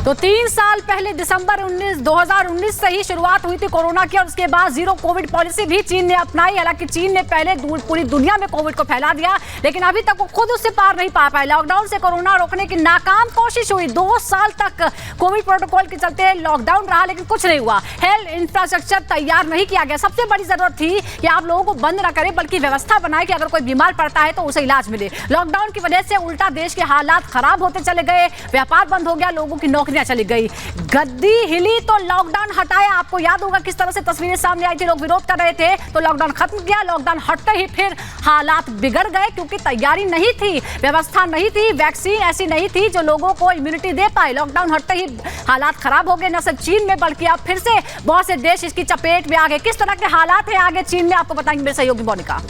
तो 3 साल पहले दिसंबर 2019 से ही शुरुआत हुई थी कोरोना की और उसके बाद जीरो कोविड पॉलिसी भी चीन ने अपनाई। हालांकि चीन ने पहले पूरी दुनिया में कोविड को फैला दिया, लेकिन अभी तक वो खुद उससे पार नहीं पा पाए। लॉकडाउन से कोरोना रोकने की नाकाम कोशिश हुई। 2 साल तक कोविड प्रोटोकॉल के चलते लॉकडाउन रहा, लेकिन कुछ नहीं हुआ। हेल्थ इंफ्रास्ट्रक्चर तैयार नहीं किया गया। सबसे बड़ी जरूरत थी कि आप लोगों को बंद न करें, बल्कि व्यवस्था बनाए कि अगर कोई बीमार पड़ता है तो उसे इलाज मिले। लॉकडाउन की वजह से उल्टा देश के हालात खराब होते चले गए, व्यापार बंद हो गया, लोगों की नौकरियां चली गई। गद्दी हिली तो लॉकडाउन हटाया। आपको याद होगा किस तरह से तस्वीरें सामने आई थी, लोग विरोध कर रहे थे तो लॉकडाउन खत्म किया। लॉकडाउन हटते ही फिर हालात बिगड़ गए, क्योंकि तैयारी नहीं थी, व्यवस्था नहीं थी, वैक्सीन ऐसी नहीं थी जो लोगों को इम्यूनिटी दे पाए। लॉकडाउन हटते ही हालात खराब हो गए, न सिर्फ चीन में बल्कि अब फिर से बहुत से देश इसकी चपेट में आ गए। किस तरह के हालात हैं आगे चीन में, आपको बताएंगे मेरे सहयोगी मोनिका।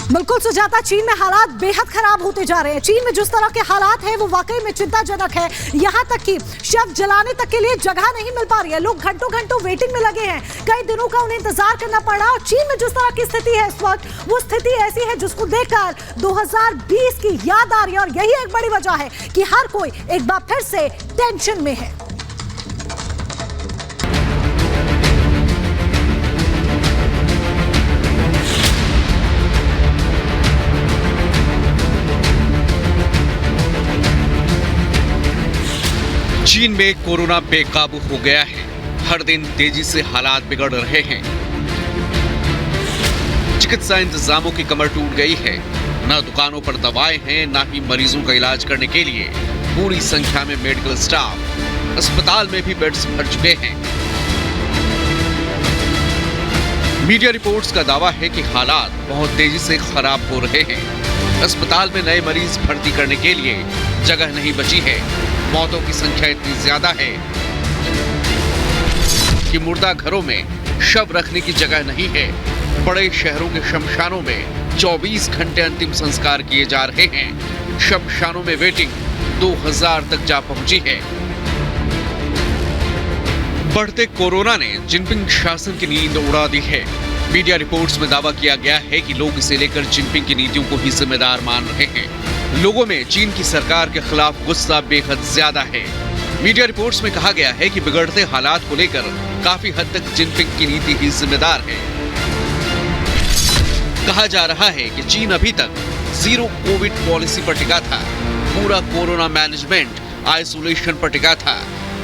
बिल्कुल सुजाता, चीन में हालात बेहद खराब होते जा रहे हैं। चीन में जिस तरह के हालात हैं वो वाकई में चिंताजनक है। यहाँ तक कि शव जलाने तक के लिए जगह नहीं मिल पा रही है। लोग घंटों घंटों वेटिंग में लगे हैं, कई दिनों का उन्हें इंतजार करना पड़ा। और चीन में जिस तरह की स्थिति है इस वक्त, वो स्थिति ऐसी है जिसको देखकर 2020 की याद आ रही है। और यही एक बड़ी वजह है कि हर कोई एक बार फिर से टेंशन में है। चीन में कोरोना बेकाबू हो गया है। हर दिन तेजी से हालात बिगड़ रहे हैं। चिकित्सा इंतजामों की कमर टूट गई है। न दुकानों पर दवाएं हैं, न ही मरीजों का इलाज करने के लिए पूरी संख्या में मेडिकल स्टाफ। अस्पताल में भी बेड्स भर चुके हैं। मीडिया रिपोर्ट्स का दावा है कि हालात बहुत तेजी से खराब हो रहे हैं। अस्पताल में नए मरीज भर्ती करने के लिए जगह नहीं बची है। मौतों की संख्या इतनी ज्यादा है कि मुर्दा घरों में शव रखने की जगह नहीं है। बड़े शहरों के शमशानों में 24 घंटे अंतिम संस्कार किए जा रहे हैं। शमशानों में वेटिंग 2000 तक जा पहुंची है। बढ़ते कोरोना ने जिनपिंग शासन की नींद उड़ा दी है। मीडिया रिपोर्ट्स में दावा किया गया है कि लोग इसे लेकर जिनपिंग की नीतियों को ही जिम्मेदार मान रहे हैं। लोगों में चीन की सरकार के खिलाफ गुस्सा बेहद ज्यादा है। मीडिया रिपोर्ट्स में कहा गया है कि बिगड़ते हालात को लेकर काफी हद तक जिनपिंग की नीति ही जिम्मेदार है। कहा जा रहा है कि चीन अभी तक जीरो कोविड पॉलिसी पर टिका था। पूरा कोरोना मैनेजमेंट आइसोलेशन पर टिका था।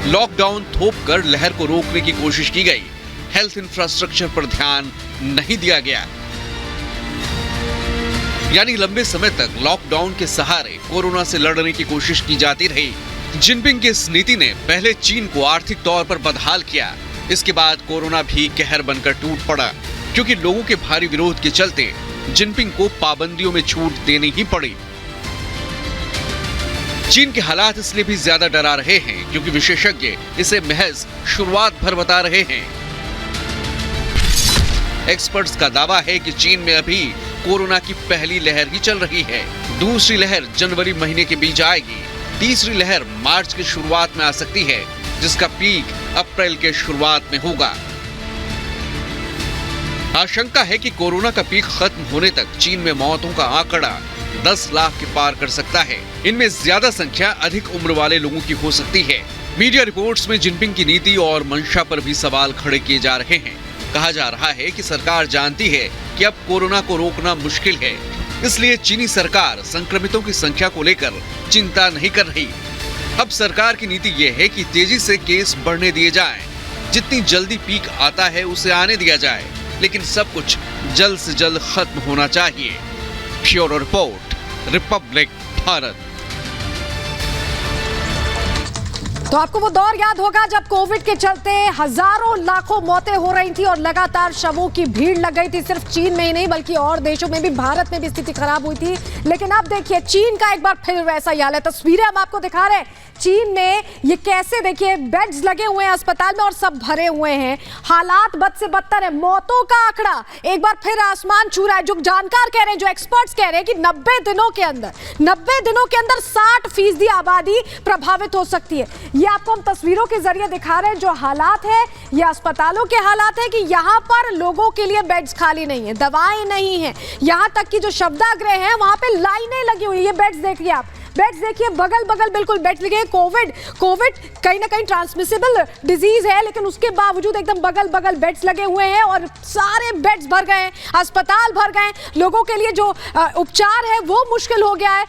लॉकडाउन थोपकर लहर को रोकने की कोशिश की गई। हेल्थ इंफ्रास्ट्रक्चर पर ध्यान नहीं दिया गया। यानी लंबे समय तक लॉकडाउन के सहारे कोरोना से लड़ने की कोशिश की जाती रही। जिनपिंग की इस नीति ने पहले चीन को आर्थिक तौर पर बदहाल किया। इसके बाद कोरोना भी कहर बनकर टूट पड़ा, क्योंकि लोगों के भारी विरोध के चलते जिनपिंग को पाबंदियों में छूट देनी ही पड़ी। चीन के हालात इसलिए भी ज्यादा डरा रहे हैं क्योंकि विशेषज्ञ इसे महज शुरुआत भर बता रहे हैं। एक्सपर्ट्स का दावा है कि चीन में अभी कोरोना की पहली लहर ही चल रही है। दूसरी लहर जनवरी महीने के बीच आएगी। तीसरी लहर मार्च की शुरुआत में आ सकती है, जिसका पीक अप्रैल के शुरुआत में होगा। आशंका है कि कोरोना का पीक खत्म होने तक चीन में मौतों का आंकड़ा 10 लाख के पार कर सकता है। इनमें ज्यादा संख्या अधिक उम्र वाले लोगों की हो सकती है। मीडिया रिपोर्ट्स में जिनपिंग की नीति और मंशा पर भी सवाल खड़े किए जा रहे हैं। कहा जा रहा है कि सरकार जानती है कि अब कोरोना को रोकना मुश्किल है, इसलिए चीनी सरकार संक्रमितों की संख्या को लेकर चिंता नहीं कर रही। अब सरकार की नीति ये है कि तेजी से केस बढ़ने दिए जाएं, जितनी जल्दी पीक आता है उसे आने दिया जाए, लेकिन सब कुछ जल्द से जल्द खत्म होना चाहिए। Bureau report, Republic Bharat. तो आपको वो दौर याद होगा जब कोविड के चलते हजारों लाखों मौतें हो रही थी और लगातार शवों की भीड़ लग गई थी। सिर्फ चीन में ही नहीं बल्कि और देशों में भी, भारत में भी स्थिति खराब हुई थी। लेकिन अब देखिए चीन का एक बार फिर वैसा ही हाल है। तस्वीरें हम आपको दिखा रहे हैं चीन में, ये कैसे देखिए बेड्स लगे हुए हैं अस्पताल में और सब भरे हुए हैं। हालात बद से बदतर है। मौतों का आंकड़ा एक बार फिर आसमान छू रहा है। जो जानकार कह रहे हैं, जो एक्सपर्ट्स कह रहे हैं कि 90 दिनों के अंदर 60% आबादी प्रभावित हो सकती है। ये आपको हम तस्वीरों के जरिए दिखा रहे हैं। जो हालात है ये अस्पतालों के हालात है कि यहाँ पर लोगों के लिए बेड्स खाली नहीं है, दवाएं नहीं है, यहाँ तक कि जो शवदाह गृह है वहां पे लाइनें लगी हुई है। ये बेड्स देखिए आप, बेड्स देखिए बगल बगल बिल्कुल बेड्स लगे। कोविड कहीं ना कहीं ट्रांसमिसिबल डिजीज है, लेकिन उसके बावजूद एकदम बगल बगल बेड्स लगे हुए हैं और सारे बेड्स भर गए, अस्पताल भर गए। लोगों के लिए जो उपचार है वो मुश्किल हो गया है।